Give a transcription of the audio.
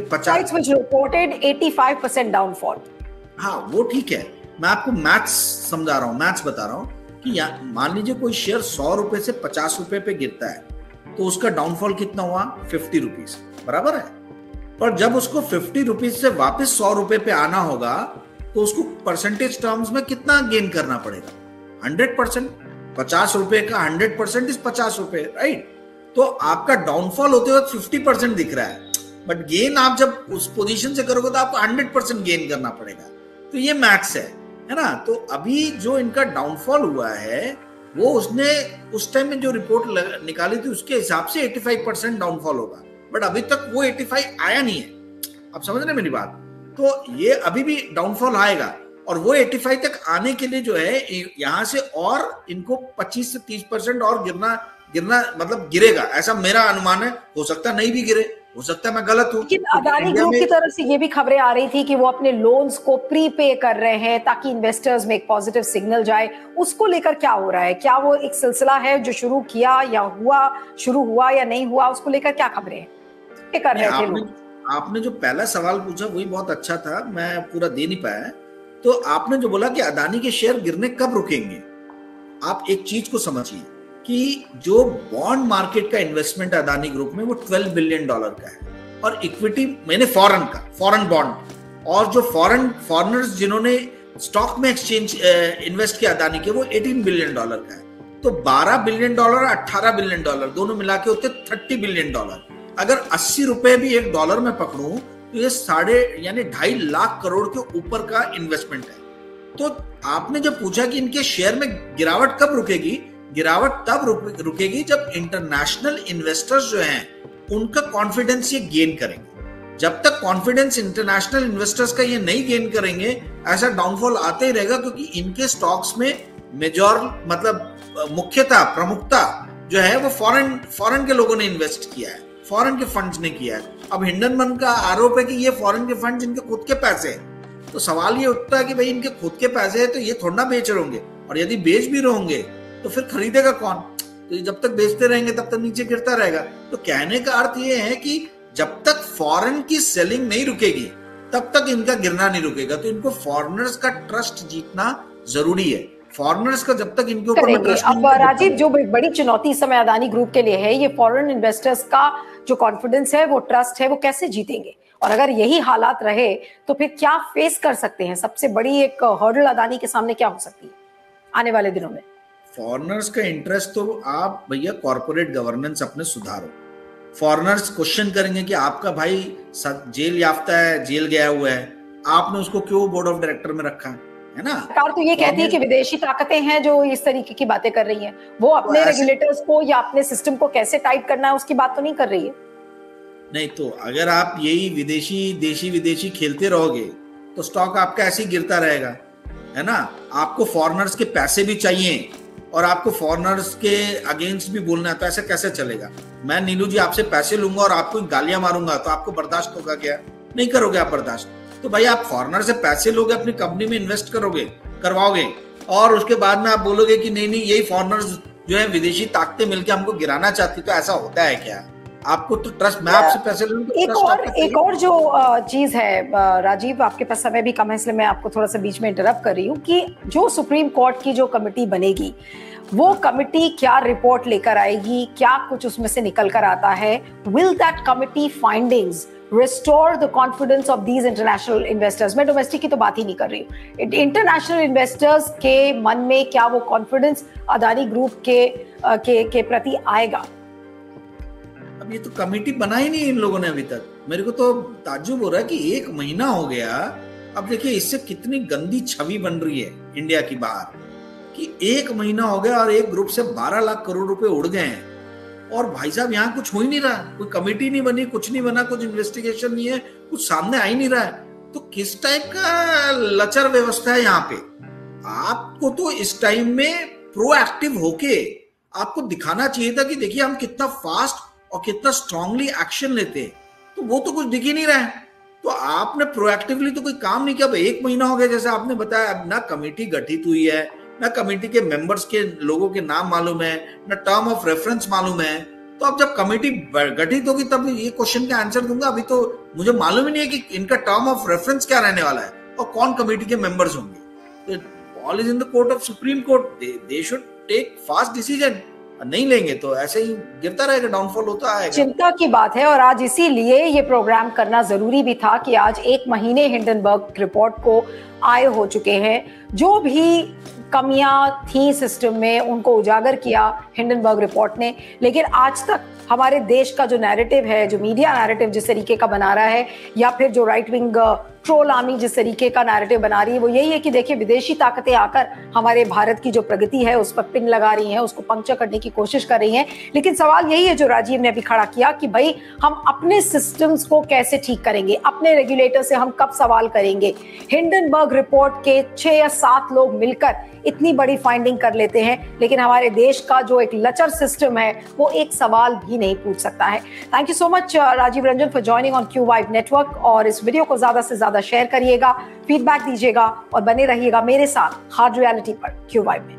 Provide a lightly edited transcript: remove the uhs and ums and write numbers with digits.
50 which reported 85% downfall. हाँ वो ठीक है, मैं आपको मैथ्स समझा रहा हूँ, मैथ्स बता रहा हूँ कि मान लीजिए कोई शेयर 100 रुपए से 50 रुपए पे गिरता है तो उसका डाउनफॉल कितना हुआ 50 रुपीज, बराबर है। पर जब उसको 50 रुपीज से वापस 100 रुपए पे आना होगा तो उसको परसेंटेज टर्म्स में कितना गेन करना पड़ेगा? 100%। 50 रुपए का 100% इज 50 रुपए, राइट। तो आपका डाउनफॉल होते वक्त 50% दिख रहा है, बट गेन आप जब उस पोजीशन से करोगे तो आपको 100% गेन करना पड़ेगा। तो ये मैथ्स है ना। तो अभी जो इनका डाउनफॉल हुआ है वो उसने उस टाइम में जो रिपोर्ट निकाली थी उसके हिसाब से 85% डाउनफॉल होगा, बट अभी तक वो 85 आया नहीं है। आप समझ रहे हैं मेरी बात? तो ये अभी भी डाउनफॉल आएगा और वो 85 तक आने के लिए जो है यहां से और इनको 25 से 30% और गिरना मतलब गिरेगा, ऐसा मेरा अनुमान है। हो सकता नहीं भी गिरे, हो सकता है मैं गलत हूं। लेकिन अदानी ग्रुप की तरफ से ये भी खबरें आ रही थी कि वो अपने लोन्स को प्री पे कर रहे हैं ताकि इन्वेस्टर्स में एक पॉजिटिव सिग्नल जाए। उसको लेकर क्या हो रहा है? क्या वो एक सिलसिला है जो शुरू किया या शुरू हुआ या नहीं हुआ? उसको लेकर क्या खबरें हैं कर रहे थे लोग? आपने जो पहला सवाल पूछा वही बहुत अच्छा था, मैं पूरा दे नहीं पाया। तो आपने जो बोला कि अदानी के शेयर गिरने कब रुकेंगे, आप एक चीज को समझिए कि जो बॉन्ड मार्केट का इन्वेस्टमेंट है अदानी ग्रुप में वो $12 बिलियन का है, और इक्विटी मैंने फॉरेन बॉन्ड, और जो फॉरेनर्स जिन्होंने स्टॉक में एक्सचेंज इन्वेस्ट किया अदानी के वो $18 बिलियन का है। तो $12 बिलियन और $18 बिलियन दोनों मिला के होते $30 बिलियन। अगर 80 रुपए भी एक डॉलर में पकड़ूं तो ये 2.5 लाख करोड़ के ऊपर का इन्वेस्टमेंट है। तो आपने जब पूछा कि इनके शेयर में गिरावट कब रुकेगी, गिरावट तब रुकेगी जब इंटरनेशनल इन्वेस्टर्स जो हैं उनका कॉन्फिडेंस ये गेन करेंगे। जब तक कॉन्फिडेंस इंटरनेशनल इन्वेस्टर्स का ये नहीं गेन करेंगे ऐसा डाउनफॉल आते ही रहेगा, क्योंकि इनके स्टॉक्स में प्रमुखता जो है वो फॉरेन के लोगों ने इन्वेस्ट किया है, फॉरेन के फंड्स ने किया है। अब हिंडनमन का आरोप है कि ये फॉरेन के फंड्स इनके खुद के पैसे हैं। तो सवाल ये उठता है कि भाई इनके खुद के पैसे हैं तो ये थोड़ा बेच रहे होंगे, और यदि बेच भी रहे होंगे तो फिर खरीदेगा कौन? तो जब तक बेचते रहेंगे तब तक नीचे गिरता रहेगा। तो कहने का अर्थ ये है कि जब तक फॉरेन की सेलिंग नहीं रुकेगी तब तक इनका गिरना नहीं रुकेगा। तो इनको फॉरेनर्स का ट्रस्ट जीतना जरूरी है। फॉरेनर्स का जब तक इनके ऊपर ट्रस्ट नहीं। अब राजीव, जो बड़ी चुनौती इस समय अदानी ग्रुप के लिए है, ये फॉरेन इन्वेस्टर्स का जो कॉन्फिडेंस है, वो ट्रस्ट है, वो कैसे जीतेंगे? और अगर यही हालात रहे तो फिर क्या फेस कर सकते हैं? सबसे बड़ी एक हर्डल अदानी के सामने क्या हो सकती है आने वाले दिनों में? फॉरेनर्स का इंटरेस्ट तो आप भैया कॉर्पोरेट गवर्नेंस अपने सुधारो। फॉरेनर्स क्वेश्चन करेंगे कि आपका भाई जेल याफ्ता है, जेल गया हुआ है, आपने उसको क्यों बोर्ड ऑफ डायरेक्टर में रखा है ना? सरकार तो ये कहती है कि विदेशी ताकतें हैं जो इस तरीके की बातें कर रही हैं, वो अपने रेगुलेटर्स को या अपने सिस्टम को कैसे टाइट करना है उसकी बात तो नहीं कर रही है। नहीं तो अगर आप यही देशी विदेशी खेलते रहोगे तो स्टॉक आपका ऐसे ही गिरता रहेगा, है ना? आपको फॉरेनर्स के पैसे भी चाहिए और आपको फॉरेनर्स के अगेंस्ट भी बोलना है, तो ऐसे कैसे चलेगा? मैं नीलू जी आपसे पैसे लूंगा और आपको गालियां मारूंगा तो आपको बर्दाश्त होगा क्या? नहीं करोगे आप बर्दाश्त। तो भाई आप फॉरेनर से पैसे लोगे, अपनी कंपनी में इन्वेस्ट करवाओगे, और उसके बाद में आप बोलोगे कि नहीं यही फॉरेनर्स जो है विदेशी ताकतें मिलकर हमको गिराना चाहती, तो ऐसा होता है क्या? आपको तो ट्रस्ट, मैं आपसे पैसे लूंगा। एक और जो चीज है राजीव, आपके पास समय भी कम है इसलिए मैं आपको थोड़ा सा बीच में इंटरप्ट कर रही हूँ, कि जो सुप्रीम कोर्ट की जो कमेटी बनेगी वो कमेटी क्या रिपोर्ट लेकर आएगी, क्या कुछ उसमें से निकल कर आता है? Will that committee findings restore the confidence of these international investors? मैं डोमेस्टिक की तो बात ही नहीं कर रही हूँ, इंटरनेशनल इन्वेस्टर्स के मन में क्या वो कॉन्फिडेंस अदानी ग्रुप के प्रति आएगा? अब ये तो कमेटी बना ही नहीं इन लोगों ने अभी तक। मेरे को तो ताज्जुब हो रहा है कि 1 महीना हो गया। अब देखिए इससे कितनी गंदी छवि बन रही है इंडिया की बाहर, कि 1 महीना हो गया और एक ग्रुप से 12 लाख करोड़ रुपए उड़ गए हैं, और भाई साहब यहाँ कुछ हो ही नहीं रहा। कोई कमेटी नहीं बनी, कुछ नहीं बना, कुछ इन्वेस्टिगेशन नहीं है, कुछ सामने आ ही नहीं रहा है। तो किस टाइप का लचर व्यवस्था है यहाँ पे? आपको तो इस टाइम में प्रोएक्टिव होके आपको दिखाना चाहिए था कि देखिए हम कितना फास्ट और कितना स्ट्रांगली एक्शन लेते हैं। तो वो तो कुछ दिख ही नहीं रहा है। तो आपने प्रोएक्टिवली तो कोई काम नहीं किया। 1 महीना हो गया जैसे आपने बताया, अब ना कमेटी गठित हुई है, ना कमेटी के मेंबर्स के लोगों के नाम मालूम है, ना टर्म ऑफ रेफरेंस मालूम है, तो अब जब कमेटी गठित होगी तब ये क्वेश्चन का आंसर दूंगा। अभी तो मुझे मालूम ही नहीं है कि इनका टर्म ऑफ रेफरेंस क्या रहने वाला है और कौन कमेटी के मेंबर्स होंगे। तो ball is in the court of supreme court, they should take fast decision. नहीं लेंगे तो ऐसे ही गिरता रहेगा, डाउनफॉल होता आएगा। चिंता की बात है और आज इसीलिए ये प्रोग्राम करना जरूरी भी था कि आज 1 महीने हिंडनबर्ग रिपोर्ट को आए हो चुके हैं। जो भी कमियां थी सिस्टम में उनको उजागर किया हिंडनबर्ग रिपोर्ट ने, लेकिन आज तक हमारे देश का जो नैरेटिव है, जो मीडिया नैरेटिव जिस तरीके का बना रहा है, या फिर जो राइट विंग ट्रोल आर्मी जिस तरीके का नैरेटिव बना रही है, वो यही है कि देखिए विदेशी ताकतें आकर हमारे भारत की जो प्रगति है उस पर पिन लगा रही हैं, उसको पंक्चर करने की कोशिश कर रही हैं। लेकिन सवाल यही है जो राजीव ने अभी खड़ा किया कि भाई हम अपने सिस्टम्स को कैसे ठीक करेंगे, अपने रेगुलेटर से हम कब सवाल करेंगे। हिंडनबर्ग रिपोर्ट के 6 या 7 लोग मिलकर इतनी बड़ी फाइंडिंग कर लेते हैं, लेकिन हमारे देश का जो एक लचर सिस्टम है वो एक सवाल भी नहीं पूछ सकता है। Thank you so much Rajiv Ranjan for joining on Q5 network. और इस वीडियो को ज्यादा से ज्यादा शेयर करिएगा, फीडबैक दीजिएगा और बने रहिएगा मेरे साथ हार्ड रियलिटी पर Q5 में।